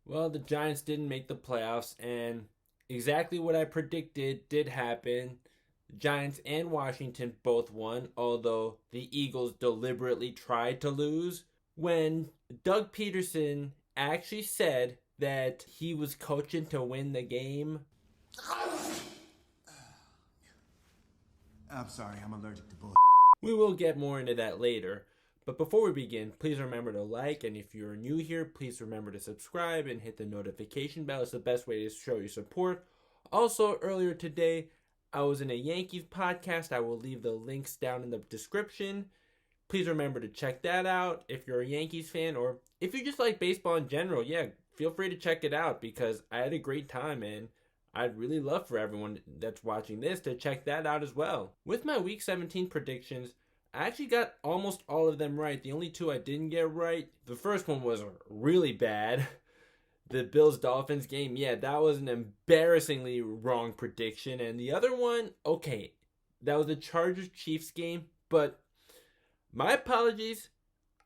Well, the Giants didn't make the playoffs, and exactly what I predicted did happen. The Giants and Washington both won, although the Eagles deliberately tried to lose when Doug Peterson actually said that he was coaching to win the game. I'm sorry, I'm allergic to bull. We will get more into that later. But before we begin, please remember to like, and if you're new here, please remember to subscribe and hit the notification bell. It's the best way to show your support. Also, earlier today, I was in a Yankees podcast. I will leave the links down in the description. Please remember to check that out if you're a Yankees fan, or if you just like baseball in general, yeah, feel free to check it out because I had a great time, and I'd really love for everyone that's watching this to check that out as well. With my Week 17 predictions, I actually got almost all of them right. The only two I didn't get right, the first one was really bad. The Bills-Dolphins game, yeah, that was an embarrassingly wrong prediction. And the other one, okay, that was the Chargers-Chiefs game. But my apologies,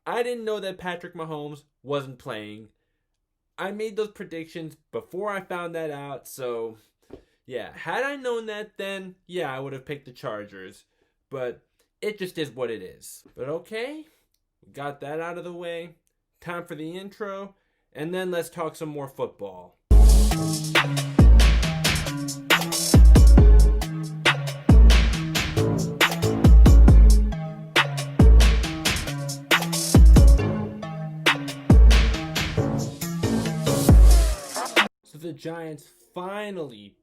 I didn't know that Patrick Mahomes wasn't playing. I made those predictions before I found that out. So, yeah, had I known that then, yeah, I would have picked the Chargers. But it just is what it is. But okay, we got that out of the way. Time for the intro, and then let's talk some more football. So the Giants finally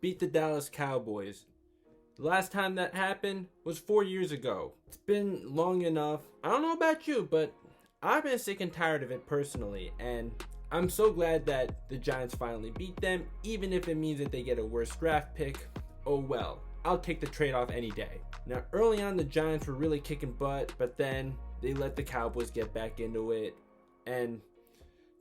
beat the Dallas Cowboys. The last time that happened was 4 years ago. It's been long enough. I don't know about you, but I've been sick and tired of it personally, and I'm so glad that the Giants finally beat them, even if it means that they get a worse draft pick. Oh well, I'll take the trade-off any day. Now, early on, the Giants were really kicking butt, but then they let the Cowboys get back into it, and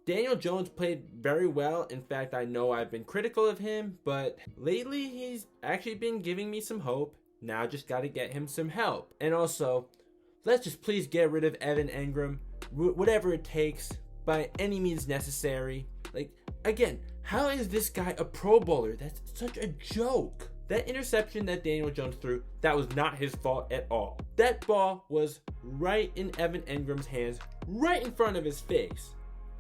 Daniel Jones played very well. In fact, I know I've been critical of him, but lately he's actually been giving me some hope. Now just got to get him some help. And also, let's just please get rid of Evan Engram, whatever it takes, by any means necessary. Like, again, how is this guy a Pro Bowler? That's such a joke. That interception that Daniel Jones threw, that was not his fault at all. That ball was right in Evan Engram's hands, right in front of his face.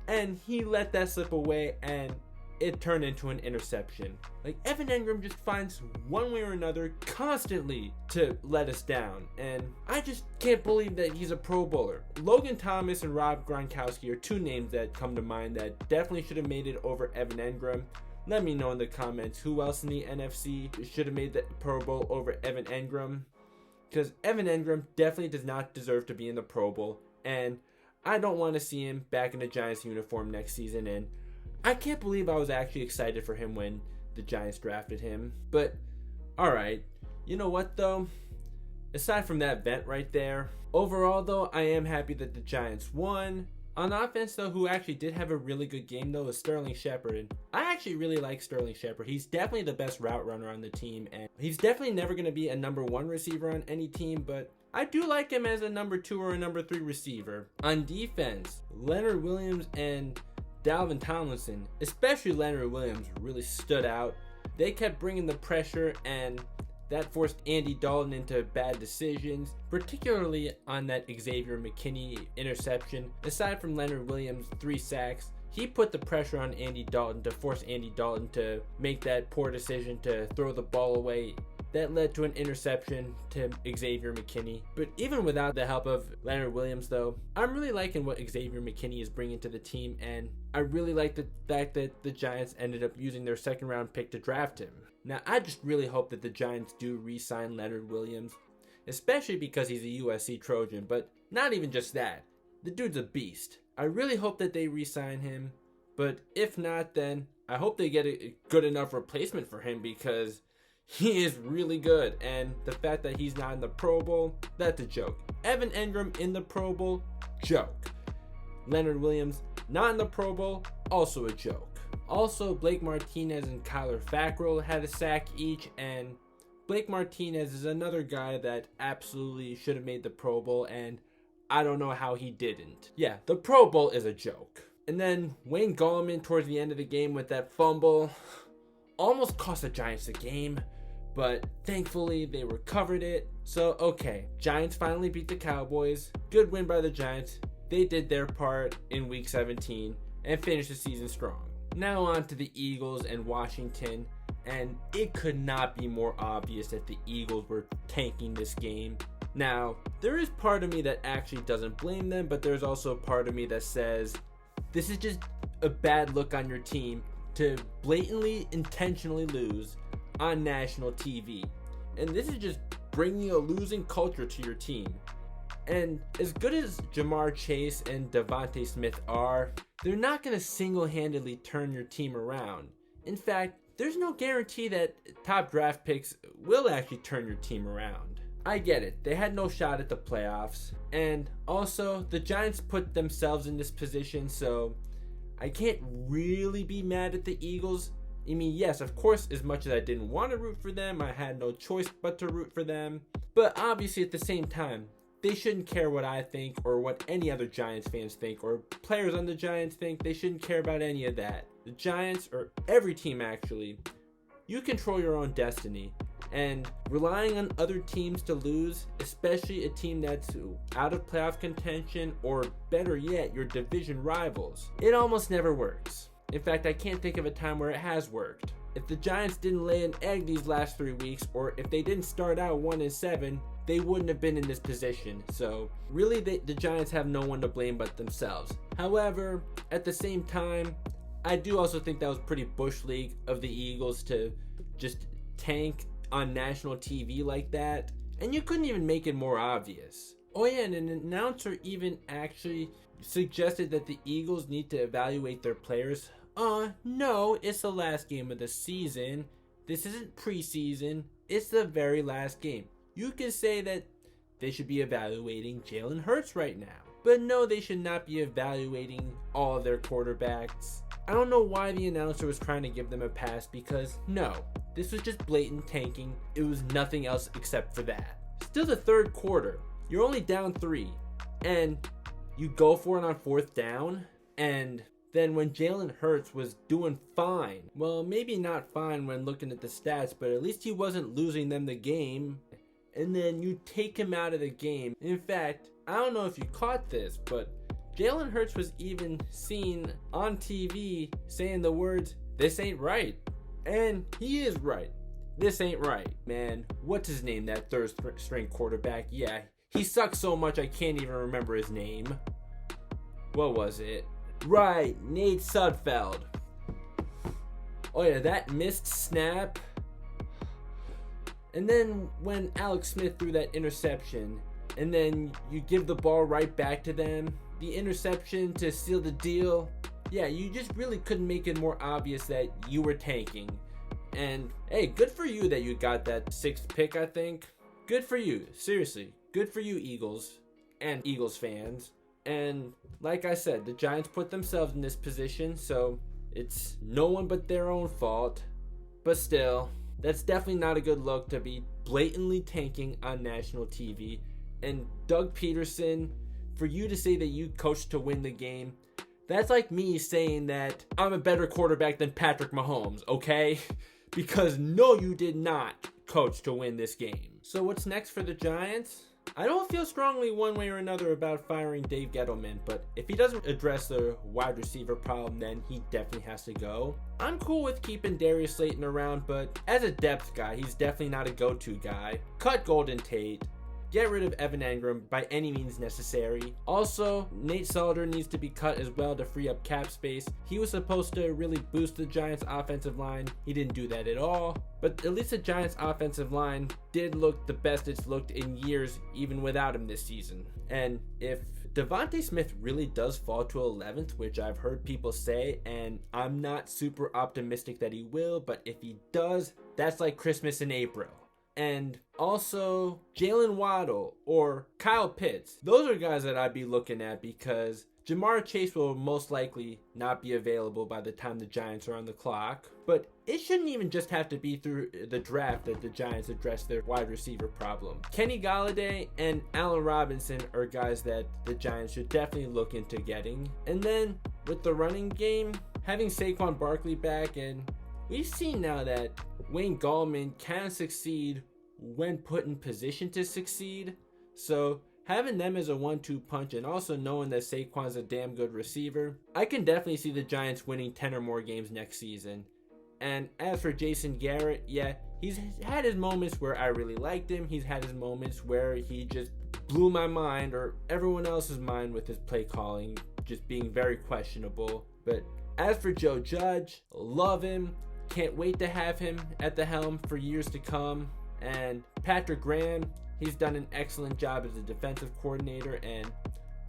And he let that slip away, and it turned into an interception. Like, Evan Engram just finds one way or another constantly to let us down. And I just can't believe that he's a Pro Bowler. Logan Thomas and Rob Gronkowski are two names that come to mind that definitely should have made it over Evan Engram. Let me know in the comments who else in the NFC should have made the Pro Bowl over Evan Engram. Because Evan Engram definitely does not deserve to be in the Pro Bowl. And I don't want to see him back in the Giants uniform next season, and I can't believe I was actually excited for him when the Giants drafted him. But, alright, you know what though? Aside from that vent right there, overall though, I am happy that the Giants won. On offense though, who actually did have a really good game though, is Sterling Shepard. And I actually really like Sterling Shepard. He's definitely the best route runner on the team, and he's definitely never going to be a number one receiver on any team, but I do like him as a number 2 or a number 3 receiver. On defense, Leonard Williams and Dalvin Tomlinson, especially Leonard Williams, really stood out. They kept bringing the pressure, and that forced Andy Dalton into bad decisions, particularly on that Xavier McKinney interception. Aside from Leonard Williams' 3 sacks, he put the pressure on Andy Dalton to force Andy Dalton to make that poor decision to throw the ball away. That led to an interception to Xavier McKinney. But even without the help of Leonard Williams, though, I'm really liking what Xavier McKinney is bringing to the team, and I really like the fact that the Giants ended up using their second-round pick to draft him. Now, I just really hope that the Giants do re-sign Leonard Williams, especially because he's a USC Trojan, but not even just that. The dude's a beast. I really hope that they re-sign him, but if not, then I hope they get a good enough replacement for him because he is really good, and the fact that he's not in the Pro Bowl, that's a joke. Evan Engram in the Pro Bowl, joke. Leonard Williams not in the Pro Bowl, also a joke. Also, Blake Martinez and Kyler Fackrell had a sack each, and Blake Martinez is another guy that absolutely should have made the Pro Bowl, and I don't know how he didn't. Yeah, the Pro Bowl is a joke. And then Wayne Gallman towards the end of the game with that fumble almost cost the Giants the game, but thankfully they recovered it. So okay, Giants finally beat the Cowboys. Good win by the Giants. They did their part in week 17 and finished the season strong. Now on to the Eagles and Washington, and it could not be more obvious that the Eagles were tanking this game. Now, there is part of me that actually doesn't blame them, but there's also a part of me that says this is just a bad look on your team to blatantly, intentionally lose on national TV. And this is just bringing a losing culture to your team. And as good as Jamar Chase and Devontae Smith are, they're not going to single-handedly turn your team around. In fact, there's no guarantee that top draft picks will actually turn your team around. I get it, they had no shot at the playoffs, and also the Giants put themselves in this position, so I can't really be mad at the Eagles. I mean, yes, of course, as much as I didn't want to root for them, I had no choice but to root for them, but obviously at the same time, they shouldn't care what I think or what any other Giants fans think or players on the Giants think. They shouldn't care about any of that. The Giants, or every team actually, you control your own destiny. And relying on other teams to lose, especially a team that's out of playoff contention or better yet, your division rivals, it almost never works. In fact, I can't think of a time where it has worked. If the Giants didn't lay an egg these last 3 weeks, or if they didn't start out 1-7, they wouldn't have been in this position. So really, the Giants have no one to blame but themselves. However, at the same time, I do also think that was pretty bush league of the Eagles to just tank on national TV like that. And you couldn't even make it more obvious. Oh yeah, and an announcer even actually suggested that the Eagles need to evaluate their players. No, it's the last game of the season. This isn't preseason. It's the very last game. You could say that they should be evaluating Jalen Hurts right now. But no, they should not be evaluating all of their quarterbacks. I don't know why the announcer was trying to give them a pass because no, this was just blatant tanking. It was nothing else except for that. Still the third quarter. You're only down 3. And you go for it on 4th down. And then when Jalen Hurts was doing fine, well, maybe not fine when looking at the stats, but at least he wasn't losing them the game. And then you take him out of the game. In fact, I don't know if you caught this, but Jalen Hurts was even seen on TV saying the words, "This ain't right." And he is right. This ain't right, man. What's his name, that third string quarterback? Yeah, he sucks so much I can't even remember his name. What was it? Right, Nate Sudfeld. Oh yeah, that missed snap. And then when Alex Smith threw that interception, and then you give the ball right back to them, the interception to seal the deal, yeah, you just really couldn't make it more obvious that you were tanking. And hey, good for you that you got that 6th pick, I think. Good for you, seriously. Good for you, Eagles and Eagles fans. And like I said, the Giants put themselves in this position, so it's no one but their own fault. But still, that's definitely not a good look to be blatantly tanking on national TV. And Doug Peterson, for you to say that you coached to win the game, that's like me saying that I'm a better quarterback than Patrick Mahomes, okay? Because no, you did not coach to win this game. So what's next for the Giants? I don't feel strongly one way or another about firing Dave Gettleman, but if he doesn't address the wide receiver problem, then he definitely has to go. I'm cool with keeping Darius Slayton around, but as a depth guy, he's definitely not a go-to guy. Cut Golden Tate. Get rid of Evan Engram by any means necessary. Also, Nate Solder needs to be cut as well to free up cap space. He was supposed to really boost the Giants' offensive line. He didn't do that at all. But at least the Giants' offensive line did look the best it's looked in years, even without him this season. And if Devontae Smith really does fall to 11th, which I've heard people say, and I'm not super optimistic that he will, but if he does, that's like Christmas in April. And also Jalen Waddle or Kyle Pitts. Those are guys that I'd be looking at because Jamar Chase will most likely not be available by the time the Giants are on the clock, but it shouldn't even just have to be through the draft that the Giants address their wide receiver problem. Kenny Golladay and Allen Robinson are guys that the Giants should definitely look into getting. And then with the running game, having Saquon Barkley back, and we've seen now that Wayne Gallman can succeed when put in position to succeed. So having them as a 1-2 punch, and also knowing that Saquon's a damn good receiver, I can definitely see the Giants winning 10 or more games next season. And as for Jason Garrett, yeah, he's had his moments where I really liked him. He's had his moments where he just blew my mind, or everyone else's mind, with his play calling just being very questionable. But as for Joe Judge, love him. Can't wait to have him at the helm for years to come. And Patrick Graham, he's done an excellent job as a defensive coordinator, and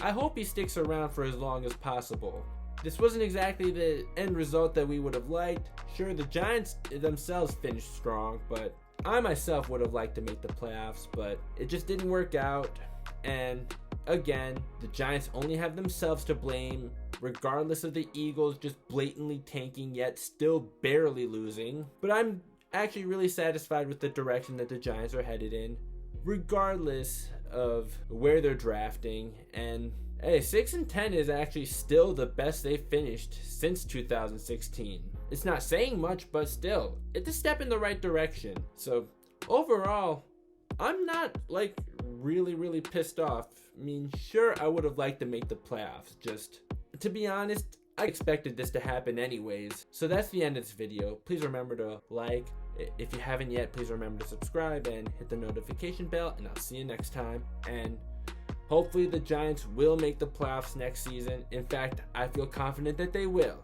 I hope he sticks around for as long as possible. This wasn't exactly the end result that we would have liked. Sure, the Giants themselves finished strong, but I myself would have liked to make the playoffs, but it just didn't work out. And again, the Giants only have themselves to blame, regardless of the Eagles just blatantly tanking yet still barely losing. But I'm actually really satisfied with the direction that the Giants are headed in, regardless of where they're drafting. And hey, 6-10 is actually still the best they've finished since 2016. It's not saying much, but still, it's a step in the right direction. So overall, I'm not like really pissed off. I mean, sure, I would have liked to make the playoffs. Just to be honest, I expected this to happen anyways. So that's the end of this video. Please remember to like. If you haven't yet, please remember to subscribe and hit the notification bell, and I'll see you next time. And hopefully the Giants will make the playoffs next season. In fact, I feel confident that they will.